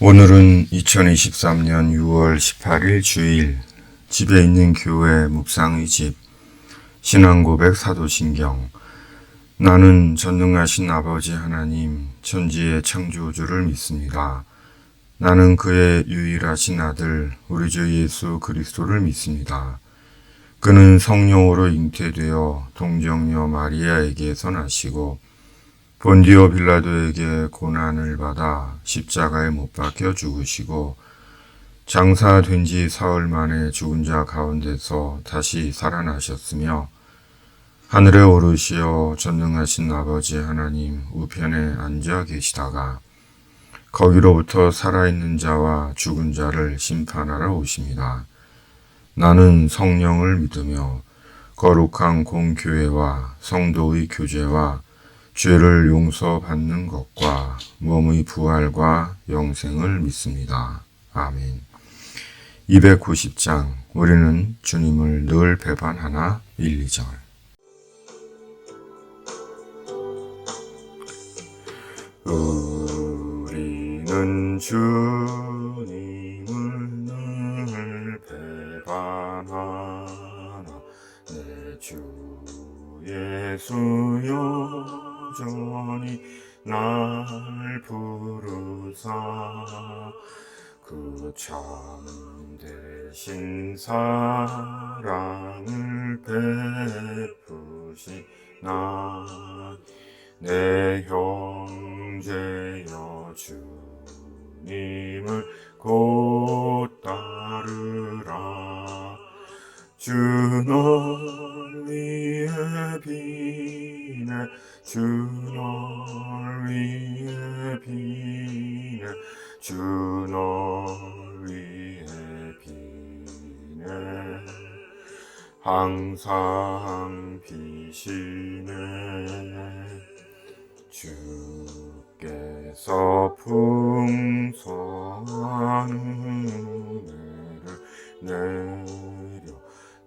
오늘은 2023년 6월 18일 주일, 집에 있는 교회 묵상의 집, 신앙고백 사도신경. 나는 전능하신 아버지 하나님, 천지의 창조주를 믿습니다. 나는 그의 유일하신 아들, 우리 주 예수 그리스도를 믿습니다. 그는 성령으로 잉태되어 동정녀 마리아에게서 나시고 본디오 빌라도에게 고난을 받아 십자가에 못 박혀 죽으시고 장사된 지 사흘 만에 죽은 자 가운데서 다시 살아나셨으며 하늘에 오르시어 전능하신 아버지 하나님 우편에 앉아 계시다가 거기로부터 살아있는 자와 죽은 자를 심판하러 오십니다. 나는 성령을 믿으며 거룩한 공교회와 성도의 교제와 죄를 용서받는 것과 몸의 부활과 영생을 믿습니다. 아멘. 290장 우리는 주님을 늘 배반하나 1, 2절. 우리는 주님을 늘 배반하나 내 주 예수여 여전히 날 부르사 그 참되신 사랑을 베푸시나 내 형제여 주님을 곧 따르라 주 널 위해 비네 주 널 위해 비네 주 널 위해 비네 항상 비시네 주께서 풍성한 은혜를 내려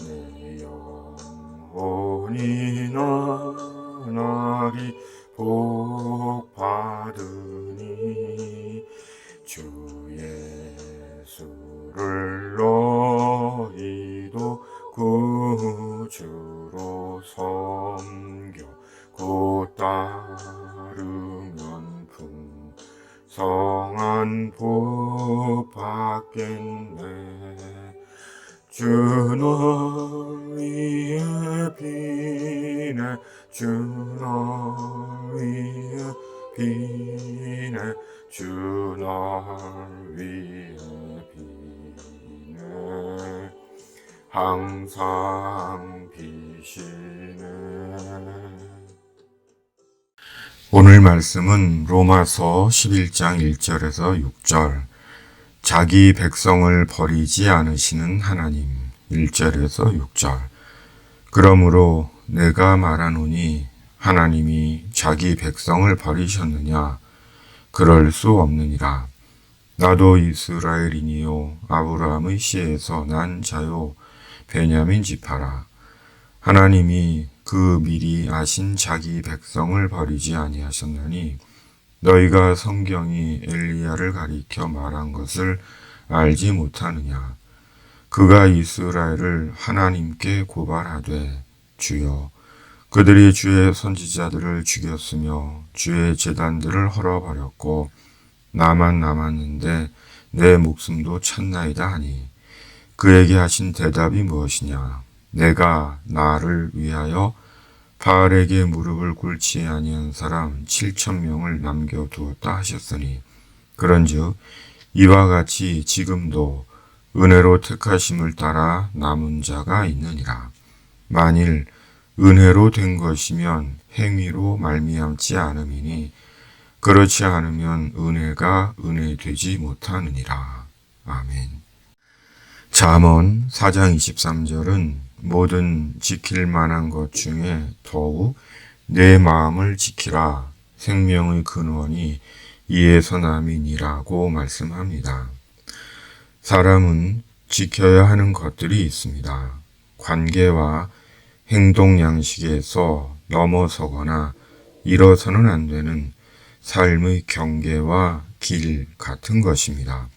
내 영혼이 나날이 복 받으니 주 예수를 너희도 구주로 섬겨 곧 따르면 풍성한 복 받겠네 주 널 위해 비네 주 널 위해 비네 주 널 위해 비네 항상 비시네. 오늘 말씀은 로마서 11장 1절에서 6절 자기 백성을 버리지 않으시는 하나님 1절에서 6절 그러므로 내가 말하노니 하나님이 자기 백성을 버리셨느냐 그럴 수 없느니라 나도 이스라엘이니요 아브라함의 씨에서 난 자요 베냐민 지파라 하나님이 그 미리 아신 자기 백성을 버리지 아니하셨나니 너희가 성경이 엘리야를 가리켜 말한 것을 알지 못하느냐 그가 이스라엘을 하나님께 고발하되 주여 그들이 주의 선지자들을 죽였으며 주의 제단들을 헐어버렸고 나만 남았는데 내 목숨도 찾나이다 하니 그에게 하신 대답이 무엇이냐 내가 나를 위하여 바알에게 무릎을 꿇지 아니한 사람 7,000명을 남겨두었다 하셨으니 그런즉 이와 같이 지금도 은혜로 택하심을 따라 남은 자가 있느니라. 만일 은혜로 된 것이면 행위로 말미암지 않음이니 그렇지 않으면 은혜가 은혜되지 못하느니라. 아멘. 잠언 4장 23절은 모든 지킬 만한 것 중에 더욱 내 마음을 지키라. 생명의 근원이 이에서 남이니라고 말씀합니다. 사람은 지켜야 하는 것들이 있습니다. 관계와 행동 양식에서 넘어서거나 일어서는 안 되는 삶의 경계와 길 같은 것입니다.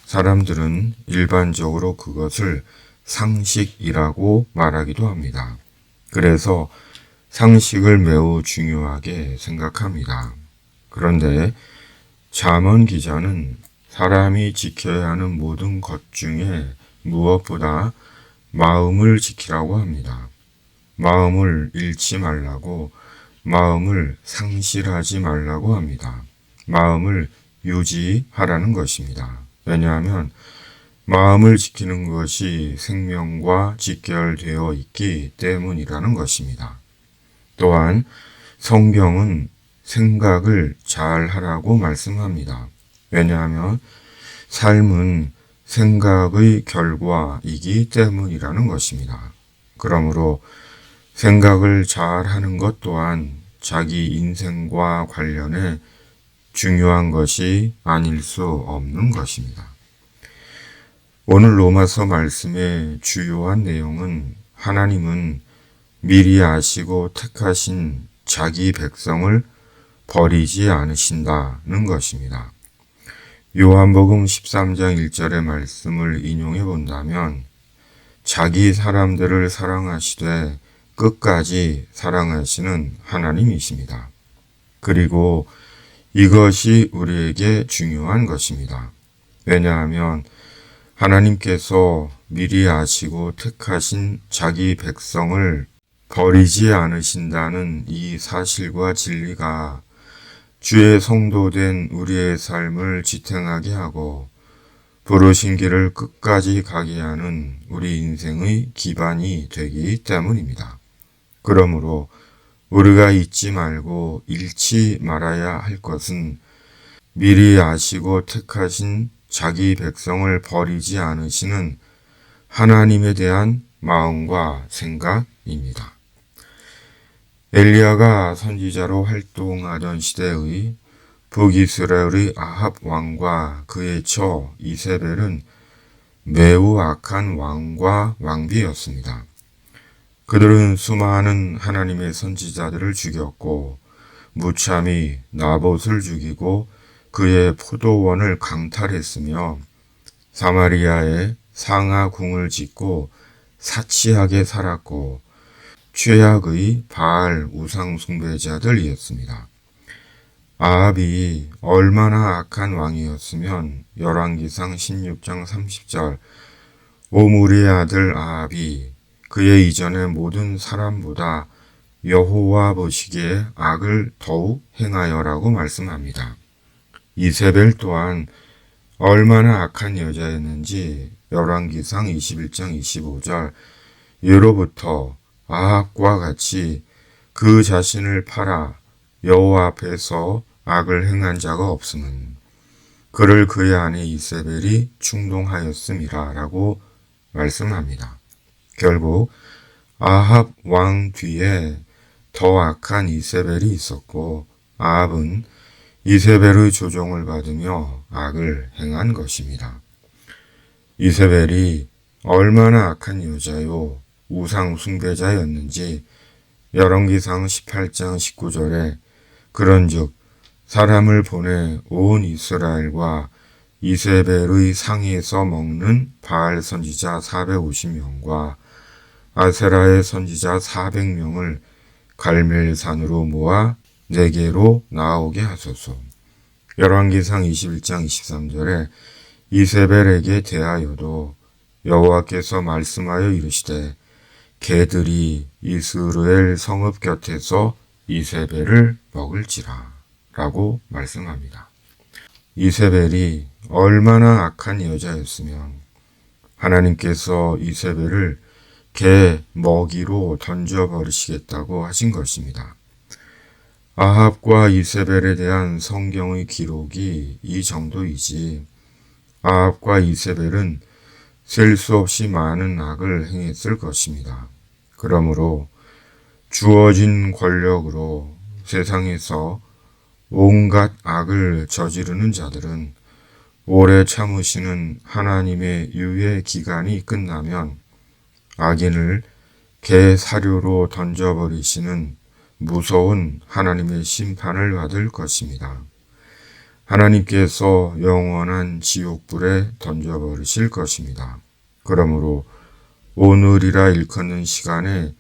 사람들은 일반적으로 그것을 상식이라고 말하기도 합니다. 그래서 상식을 매우 중요하게 생각합니다. 그런데 잠언 기자는 사람이 지켜야 하는 모든 것 중에 무엇보다 마음을 지키라고 합니다. 마음을 잃지 말라고, 마음을 상실하지 말라고 합니다. 마음을 유지하라는 것입니다. 왜냐하면 마음을 지키는 것이 생명과 직결되어 있기 때문이라는 것입니다. 또한 성경은 생각을 잘 하라고 말씀합니다. 왜냐하면 삶은 생각의 결과이기 때문이라는 것입니다. 그러므로 생각을 잘 하는 것 또한 자기 인생과 관련해 중요한 것이 아닐 수 없는 것입니다. 오늘 로마서 말씀의 주요한 내용은 하나님은 미리 아시고 택하신 자기 백성을 버리지 않으신다는 것입니다. 요한복음 13장 1절의 말씀을 인용해 본다면 자기 사람들을 사랑하시되 끝까지 사랑하시는 하나님이십니다. 그리고 이것이 우리에게 중요한 것입니다. 왜냐하면 하나님께서 미리 아시고 택하신 자기 백성을 버리지 않으신다는 이 사실과 진리가 주의 성도된 우리의 삶을 지탱하게 하고 부르신 길을 끝까지 가게 하는 우리 인생의 기반이 되기 때문입니다. 그러므로 우리가 잊지 말고 잃지 말아야 할 것은 미리 아시고 택하신 자기 백성을 버리지 않으시는 하나님에 대한 마음과 생각입니다. 엘리야가 선지자로 활동하던 시대의 북이스라엘의 아합 왕과 그의 처 이세벨은 매우 악한 왕과 왕비였습니다. 그들은 수많은 하나님의 선지자들을 죽였고 무참히 나봇을 죽이고 그의 포도원을 강탈했으며 사마리아에 상하궁을 짓고 사치하게 살았고 최악의 바알 우상 숭배자들이었습니다. 아합이 얼마나 악한 왕이었으면 열왕기상 16장 30절 오므리의 아들 아합이 그의 이전의 모든 사람보다 여호와 보시기에 악을 더욱 행하여라고 말씀합니다. 이세벨 또한 얼마나 악한 여자였는지 열왕기상 21장 25절 예로부터 아합과 같이 그 자신을 팔아 여호와 앞에서 악을 행한 자가 없음은 그를 그의 아내 이세벨이 충동하였음이라 라고 말씀합니다. 결국 아합 왕 뒤에 더 악한 이세벨이 있었고 아합은 이세벨의 조종을 받으며 악을 행한 것입니다. 이세벨이 얼마나 악한 여자요 우상 숭배자였는지 열왕기상 18장 19절에 그런즉 사람을 보내 온 이스라엘과 이세벨의 상에서 먹는 바알 선지자 450명과 아세라의 선지자 400명을 갈멜산으로 모아 내게로 나오게 하소서. 열왕기상 21장 23절에 이세벨에게 대하여도 여호와께서 말씀하여 이르시되 개들이 이스라엘 성읍 곁에서 이세벨을 먹을지라 라고 말씀합니다. 이세벨이 얼마나 악한 여자였으면 하나님께서 이세벨을 개 먹이로 던져버리시겠다고 하신 것입니다. 아합과 이세벨에 대한 성경의 기록이 이 정도이지 아합과 이세벨은 셀 수 없이 많은 악을 행했을 것입니다. 그러므로 주어진 권력으로 세상에서 온갖 악을 저지르는 자들은 오래 참으시는 하나님의 유예 기간이 끝나면 악인을 개 사료로 던져버리시는 무서운 하나님의 심판을 받을 것입니다. 하나님께서 영원한 지옥불에 던져버리실 것입니다. 그러므로 오늘이라 일컫는 시간에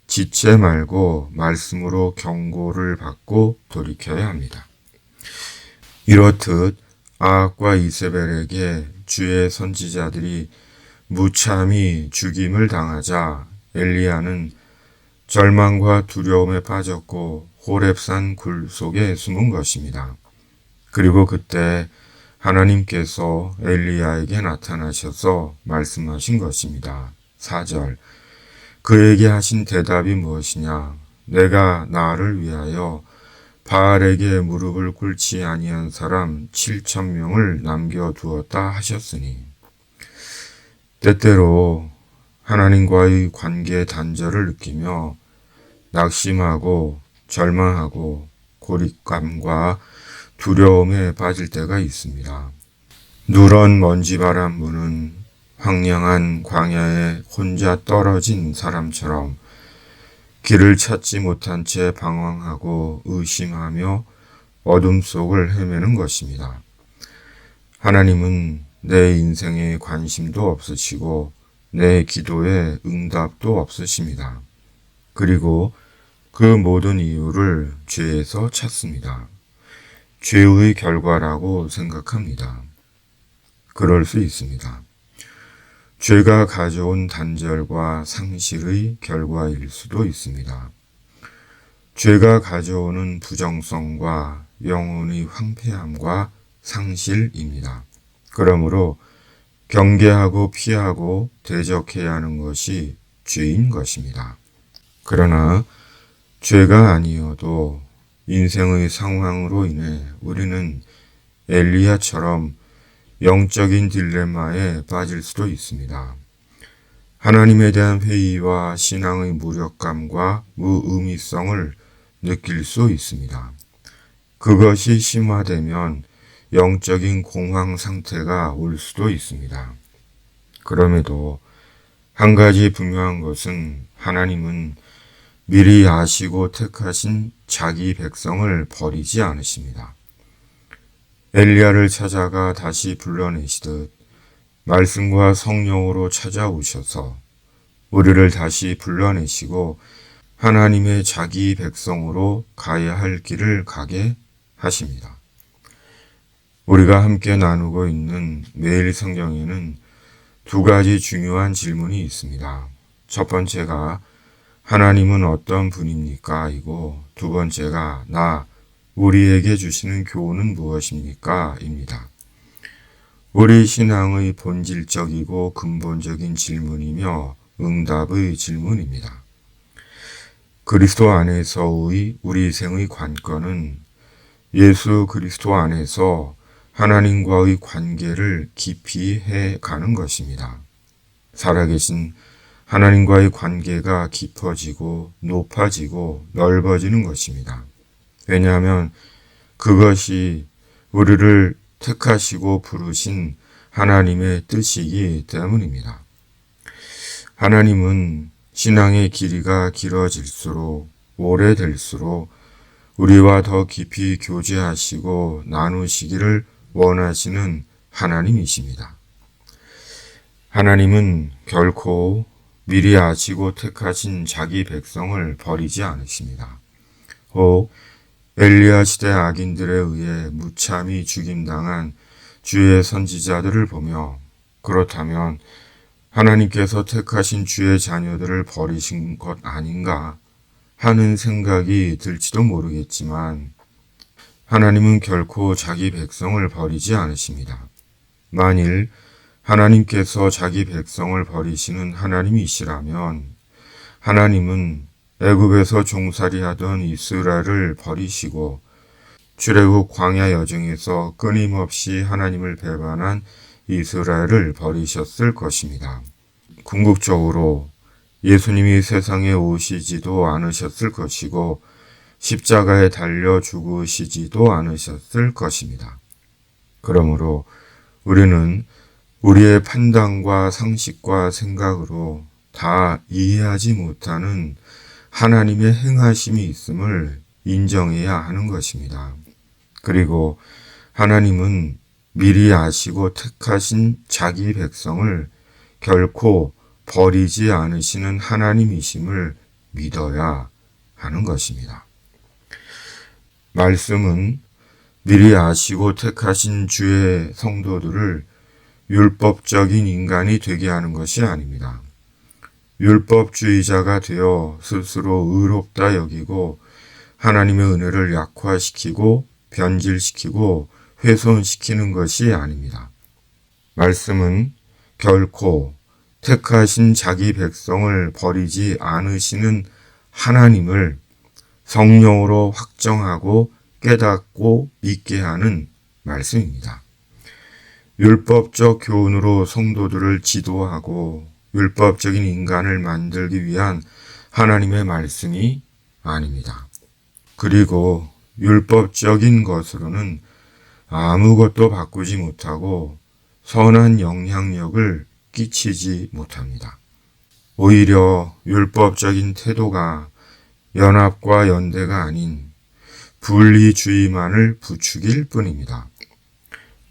지체 말고 말씀으로 경고를 받고 돌이켜야 합니다. 이렇듯 아합과 이세벨에게 주의 선지자들이 무참히 죽임을 당하자 엘리야는 절망과 두려움에 빠졌고 호렙산 굴 속에 숨은 것입니다. 그리고 그때 하나님께서 엘리야에게 나타나셔서 말씀하신 것입니다. 4절 그에게 하신 대답이 무엇이냐? 내가 나를 위하여 바알에게 무릎을 꿇지 아니한 사람 7,000명을 남겨두었다 하셨으니 때때로 하나님과의 관계 단절을 느끼며 낙심하고 절망하고 고립감과 두려움에 빠질 때가 있습니다. 누런 먼지바람 부는 황량한 광야에 혼자 떨어진 사람처럼 길을 찾지 못한 채 방황하고 의심하며 어둠 속을 헤매는 것입니다. 하나님은 내 인생에 관심도 없으시고 내 기도에 응답도 없으십니다. 그리고 그 모든 이유를 죄에서 찾습니다. 죄의 결과라고 생각합니다. 그럴 수 있습니다. 죄가 가져온 단절과 상실의 결과일 수도 있습니다. 죄가 가져오는 부정성과 영혼의 황폐함과 상실입니다. 그러므로 경계하고 피하고 대적해야 하는 것이 죄인 것입니다. 그러나 죄가 아니어도 인생의 상황으로 인해 우리는 엘리야처럼 영적인 딜레마에 빠질 수도 있습니다. 하나님에 대한 회의와 신앙의 무력감과 무의미성을 느낄 수 있습니다. 그것이 심화되면 영적인 공황 상태가 올 수도 있습니다. 그럼에도 한 가지 분명한 것은 하나님은 미리 아시고 택하신 자기 백성을 버리지 않으십니다. 엘리야를 찾아가 다시 불러내시듯 말씀과 성령으로 찾아오셔서 우리를 다시 불러내시고 하나님의 자기 백성으로 가야 할 길을 가게 하십니다. 우리가 함께 나누고 있는 매일 성경에는 두 가지 중요한 질문이 있습니다. 첫 번째가 하나님은 어떤 분입니까? 이고 두 번째가 우리에게 주시는 교훈은 무엇입니까? 입니다. 우리 신앙의 본질적이고 근본적인 질문이며 응답의 질문입니다. 그리스도 안에서의 우리 생의 관건은 예수 그리스도 안에서 하나님과의 관계를 깊이 해가는 것입니다. 살아계신 하나님과의 관계가 깊어지고 높아지고 넓어지는 것입니다. 왜냐하면 그것이 우리를 택하시고 부르신 하나님의 뜻이기 때문입니다. 하나님은 신앙의 길이가 길어질수록 오래될수록 우리와 더 깊이 교제하시고 나누시기를 원하시는 하나님이십니다. 하나님은 결코 미리 아시고 택하신 자기 백성을 버리지 않으십니다. 혹 엘리야 시대 악인들에 의해 무참히 죽임당한 주의 선지자들을 보며 그렇다면 하나님께서 택하신 주의 자녀들을 버리신 것 아닌가 하는 생각이 들지도 모르겠지만 하나님은 결코 자기 백성을 버리지 않으십니다. 만일 하나님께서 자기 백성을 버리시는 하나님이시라면 하나님은 애굽에서 종살이하던 이스라엘을 버리시고 출애굽 광야 여정에서 끊임없이 하나님을 배반한 이스라엘을 버리셨을 것입니다. 궁극적으로 예수님이 세상에 오시지도 않으셨을 것이고 십자가에 달려 죽으시지도 않으셨을 것입니다. 그러므로 우리는 우리의 판단과 상식과 생각으로 다 이해하지 못하는 하나님의 행하심이 있음을 인정해야 하는 것입니다. 그리고 하나님은 미리 아시고 택하신 자기 백성을 결코 버리지 않으시는 하나님이심을 믿어야 하는 것입니다. 말씀은 미리 아시고 택하신 주의 성도들을 율법적인 인간이 되게 하는 것이 아닙니다. 율법주의자가 되어 스스로 의롭다 여기고 하나님의 은혜를 약화시키고 변질시키고 훼손시키는 것이 아닙니다. 말씀은 결코 택하신 자기 백성을 버리지 않으시는 하나님을 성령으로 확정하고 깨닫고 믿게 하는 말씀입니다. 율법적 교훈으로 성도들을 지도하고 율법적인 인간을 만들기 위한 하나님의 말씀이 아닙니다. 그리고 율법적인 것으로는 아무것도 바꾸지 못하고 선한 영향력을 끼치지 못합니다. 오히려 율법적인 태도가 연합과 연대가 아닌 분리주의만을 부추길 뿐입니다.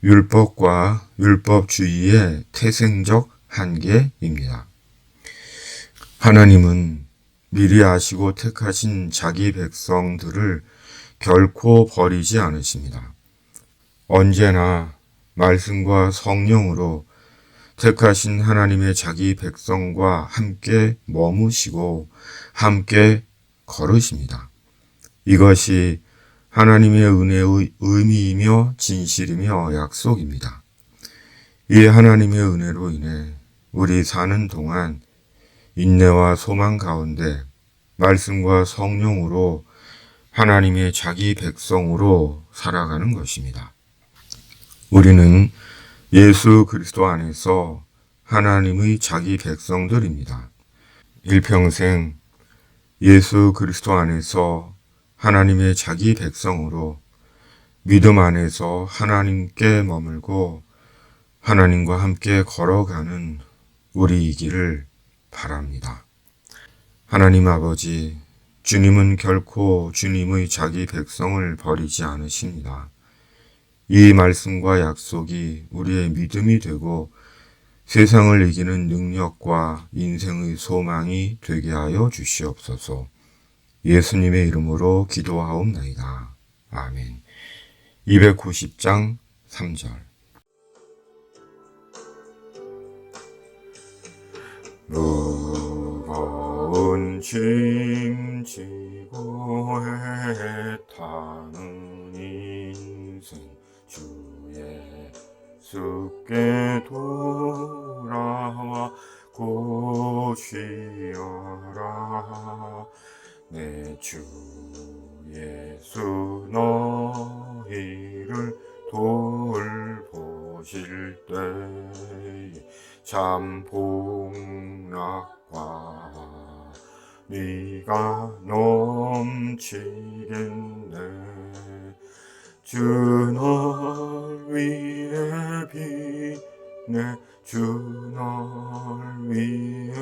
율법과 율법주의의 태생적 한계입니다. 하나님은 미리 아시고 택하신 자기 백성들을 결코 버리지 않으십니다. 언제나 말씀과 성령으로 택하신 하나님의 자기 백성과 함께 머무시고 함께 걸으십니다. 이것이 하나님의 은혜의 의미이며 진실이며 약속입니다. 이 하나님의 은혜로 인해 우리 사는 동안 인내와 소망 가운데 말씀과 성령으로 하나님의 자기 백성으로 살아가는 것입니다. 우리는 예수 그리스도 안에서 하나님의 자기 백성들입니다. 일평생 예수 그리스도 안에서 하나님의 자기 백성으로 믿음 안에서 하나님께 머물고 하나님과 함께 걸어가는 우리이기를 바랍니다. 하나님 아버지, 주님은 결코 주님의 자기 백성을 버리지 않으십니다. 이 말씀과 약속이 우리의 믿음이 되고 세상을 이기는 능력과 인생의 소망이 되게 하여 주시옵소서. 예수님의 이름으로 기도하옵나이다. 아멘. 290장 3절. 무거운 짐 지고 애타는 인생 주 예수께 돌아와 고쉬어라. 내 주 예수 너희를 돌보실 때에 참 복락과 네가 넘치겠네. 주 널 위해 비네. 주 널 위해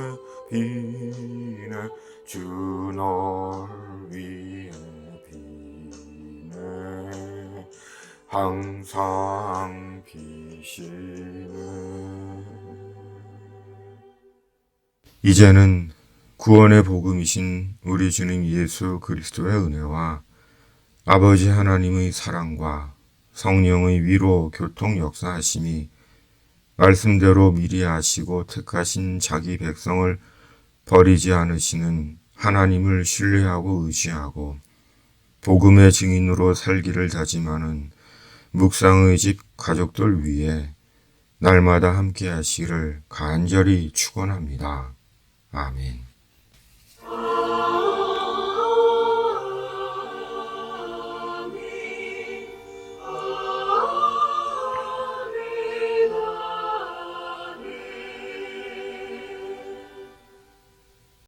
비네. 주 널 위해 비네. 항상 비시네. 이제는 구원의 복음이신 우리 주님 예수 그리스도의 은혜와 아버지 하나님의 사랑과 성령의 위로 교통 역사하심이 말씀대로 미리 아시고 택하신 자기 백성을 버리지 않으시는 하나님을 신뢰하고 의지하고 복음의 증인으로 살기를 다짐하는 묵상의 집 가족들 위해 날마다 함께 하시기를 간절히 축원합니다. 아멘.